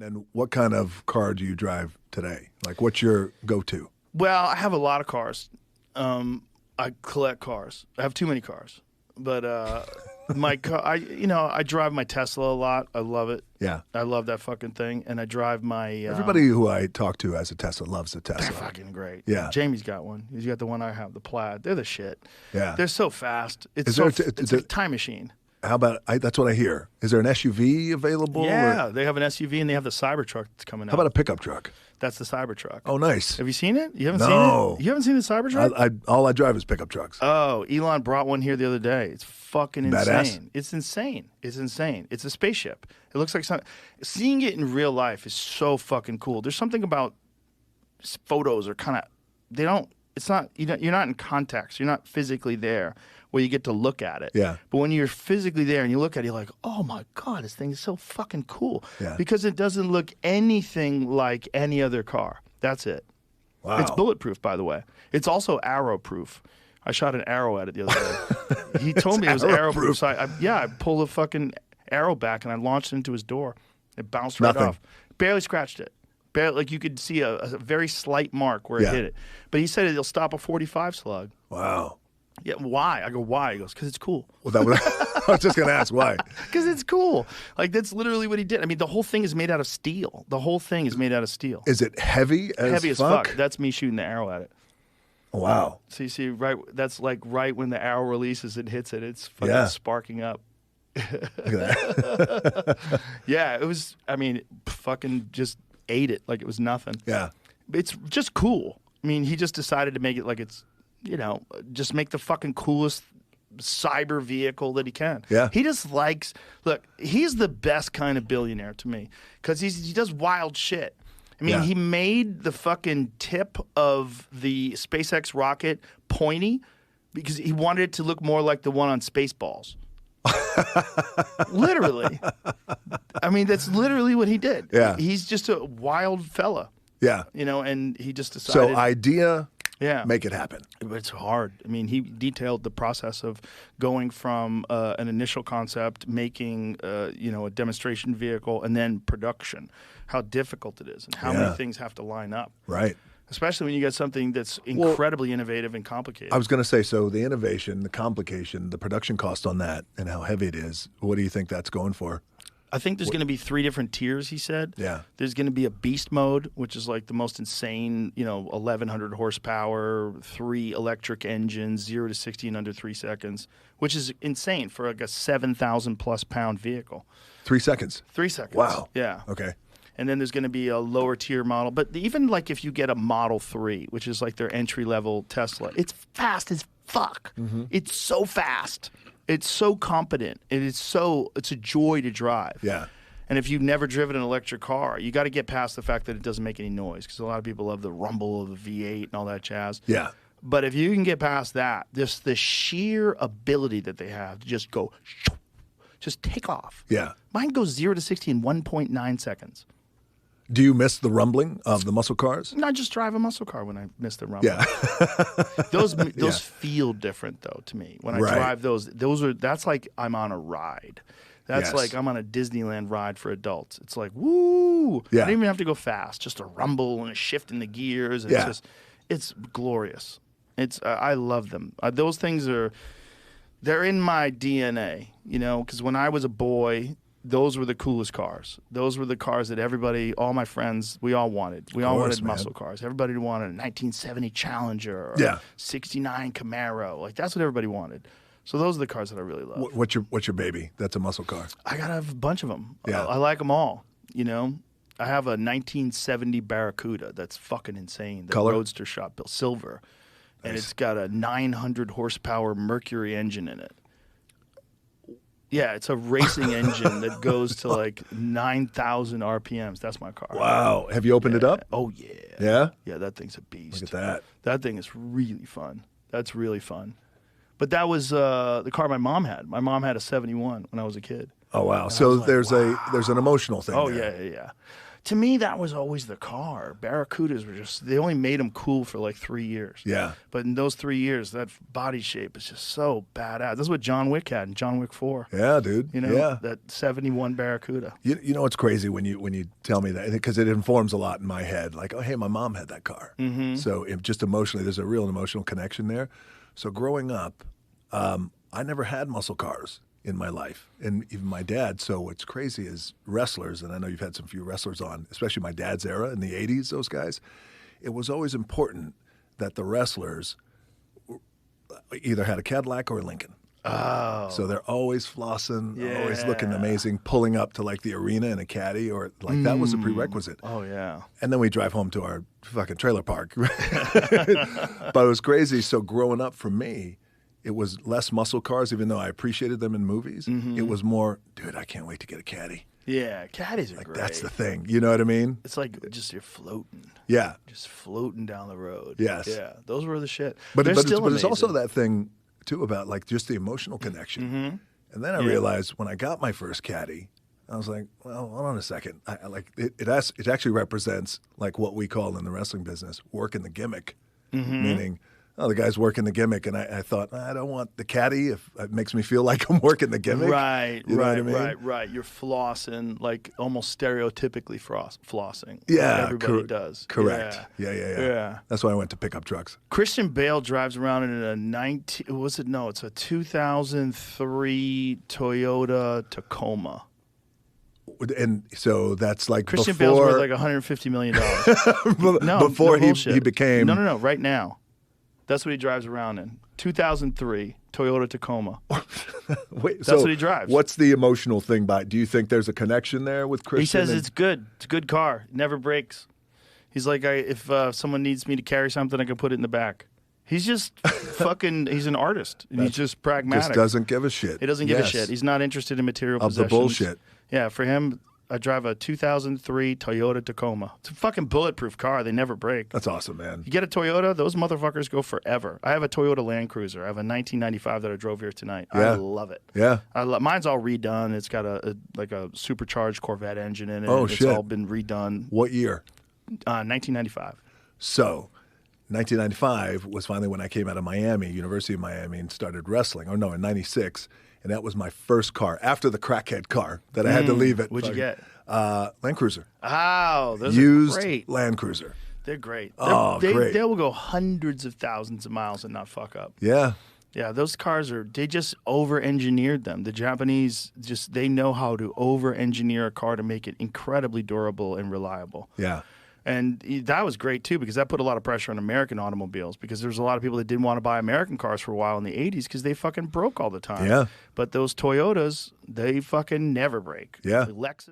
And what kind of car do you drive today? Like, what's your go-to? Well, I have a lot of cars. I collect cars. I have too many cars. But my car, I drive my Tesla a lot. I love it. Yeah. I love that fucking thing. And I drive my... Everybody who I talk to has a Tesla loves a Tesla. They're fucking great. Yeah. Jamie's got one. He's got the one I have, the Plaid. They're the shit. Yeah. They're so fast. It's Is a time machine. How about, that's what I hear. Is there an SUV available? Yeah, or? they have an SUV and they have the Cybertruck that's coming out. How about a pickup truck? That's the Cybertruck. Oh, nice. Have you seen it? You haven't No. seen it? You haven't seen the Cybertruck? All I drive is pickup trucks. Oh, Elon brought one here the other day. It's fucking insane. Badass. It's insane. It's insane. It's a spaceship. It looks like something. Seeing it in real life is so fucking cool. There's something about photos are kind of, they don't, it's not, you're not in context. You're not physically there where you get to look at it. Yeah. But when you're physically there and you look at it, you're like, oh my God, this thing is so fucking cool. Yeah. Because it doesn't look anything like any other car. That's it. Wow. It's bulletproof, by the way. It's also arrow-proof. I shot an arrow at it the other day. He told me it was arrow-proof. So I pulled a fucking arrow back and I launched it into his door. It bounced right off. Barely scratched it. Barely, like you could see a very slight mark where it hit it. But he said it'll stop a 45 slug. Wow. Yeah, why? I go, why? He goes, because it's cool. Well, I was just going to ask why. Because it's cool. Like, that's literally what he did. I mean, the whole thing is made out of steel. The whole thing is made out of steel. Is it heavy as fuck? That's me shooting the arrow at it. Wow. So you see, right, that's like right when the arrow releases and hits it, it's fucking sparking up. Look at that. Yeah, it was, I mean, fucking just ate it like it was nothing. Yeah. It's just cool. I mean, he just decided to make it like it's, just make the fucking coolest cyber vehicle that he can. Yeah. He just likes, look, he's the best kind of billionaire to me because he does wild shit. I mean, he made the fucking tip of the SpaceX rocket pointy because he wanted it to look more like the one on Spaceballs. Literally. I mean, that's literally what he did. Yeah. He's just a wild fella. Yeah. And he just decided. So idea, make it happen. It's hard. I mean, he detailed the process of going from an initial concept, making, a demonstration vehicle, and then production, how difficult it is and how many things have to line up. Right. Especially when you get something that's incredibly innovative and complicated. I was going to say, so the innovation, the complication, the production cost on that, and how heavy it is, what do you think that's going for? I think there's going to be 3 different tiers, he said. Yeah. There's going to be a beast mode, which is like the most insane, 1,100 horsepower, 3 electric engines, 0 to 60 in under 3 seconds, which is insane for like a 7,000+ pound vehicle. 3 seconds? 3 seconds. Wow. Yeah. Okay. And then there's going to be a lower tier model. But even like if you get a Model 3, which is like their entry level Tesla, it's fast as fuck. Mm-hmm. It's so fast. It's so competent. It's a joy to drive. Yeah. And if you've never driven an electric car, you got to get past the fact that it doesn't make any noise because a lot of people love the rumble of the V8 and all that jazz. Yeah. But if you can get past that, just the sheer ability that they have to just go, just take off. Yeah. Mine goes 0 to 60 in 1.9 seconds. Do you miss the rumbling of the muscle cars? I just drive a muscle car when I miss the rumbling. Yeah. Those feel different though to me. When I drive that's like I'm on a ride. That's like I'm on a Disneyland ride for adults. It's like, woo! Yeah. I don't even have to go fast. Just a rumble and a shift in the gears. And it's glorious. I love them. Those things they're in my DNA, because when I was a boy, those were the coolest cars. Those were the cars that everybody, all my friends, we all wanted. We all wanted muscle cars. Everybody wanted a 1970 Challenger or a 69 Camaro. Like, that's what everybody wanted. So those are the cars that I really love. What's your baby? That's a muscle car. I got a bunch of them. Yeah. I like them all, I have a 1970 Barracuda that's fucking insane. The Color? Roadster shop built silver. Nice. And it's got a 900 horsepower Mercury engine in it. Yeah, it's a racing engine that goes to like 9,000 RPMs. That's my car. Wow. Have you opened it up? Oh, yeah. Yeah? Yeah, that thing's a beast. Look at that. That thing is really fun. That's really fun. But that was the car my mom had. My mom had a 71 when I was a kid. Oh wow! And I So was like, there's an emotional thing. Oh there. yeah. To me, that was always the car. Barracudas were they only made them cool for like 3 years. Yeah. But in those 3 years, that body shape is just so badass. That's what John Wick had in John Wick 4. Yeah, dude. You know, yeah. that 71 Barracuda. You know what's crazy when you tell me that, because it informs a lot in my head. Like, oh hey, my mom had that car. Mm-hmm. So just emotionally, there's a real emotional connection there. So growing up, I never had muscle cars in my life, and even my dad. So what's crazy is wrestlers, and I know you've had some few wrestlers on, especially my dad's era in the 80s, those guys. It was always important that the wrestlers either had a Cadillac or a Lincoln. Oh. So they're always flossing, always Yeah. looking amazing, pulling up to like the arena in a caddy, or like that was a prerequisite. Oh, yeah. And then we drive home to our fucking trailer park. But it was crazy. So growing up for me, it was less muscle cars, even though I appreciated them in movies. It was more, dude, I can't wait to get a caddy. Yeah, caddies are Like great. that's the thing. You know what I mean? It's like just you're floating. Yeah. Just floating down the road. Yes. Yeah, those were the shit. But They're still it's also amazing. that thing too about like just the emotional connection. And then I realized when I got my first caddy, I was like, well, hold on a second. I like it actually represents like what we call in the wrestling business working the gimmick, meaning. Oh, the guy's working the gimmick, and I thought, I don't want the caddy if it makes me feel like I'm working the gimmick. Right, You know what I mean? right. You're flossing, like almost stereotypically flossing. Yeah, like everybody does. Correct. Yeah. Yeah. That's why I went to pickup trucks. Christian Bale drives around in it's a 2003 Toyota Tacoma. And so that's like Christian before, Bale's worth like $150 million. No, before no he became. No, right now. That's what he drives around in. 2003 Toyota Tacoma. Wait, That's so what he drives. What's the emotional thing by? Do you think there's a connection there with Christian? He says and- it's good. It's a good car. It never breaks. He's like, if someone needs me to carry something, I can put it in the back. He's just fucking. He's an artist. And he's just pragmatic. just doesn't give a shit. He doesn't give a Yes. shit. He's not interested in material Of the possessions. bullshit. Yeah, for him, I drive a 2003 Toyota Tacoma. It's a fucking bulletproof car. They never break. That's awesome, man. You get a Toyota, those motherfuckers go forever. I have a Toyota Land Cruiser. I have a 1995 that I drove here tonight. Yeah. I love it. Yeah. Mine's all redone. It's got a supercharged Corvette engine in it. Oh, It's shit. all been redone. What year? 1995. So, 1995 was finally when I came out of Miami, University of Miami, and started wrestling. Oh, no, in 96. And that was my first car, after the crackhead car that I had to leave it. What'd you get? Land Cruiser. Oh, those Used are great. Land Cruiser. They're great. Oh, great. They will go hundreds of thousands of miles and not fuck up. Yeah. Yeah, those cars they just over-engineered them. The Japanese they know how to over-engineer a car to make it incredibly durable and reliable. Yeah. And that was great, too, because that put a lot of pressure on American automobiles because there's a lot of people that didn't want to buy American cars for a while in the 80s because they fucking broke all the time. Yeah. But those Toyotas, they fucking never break. Yeah. The Lexus.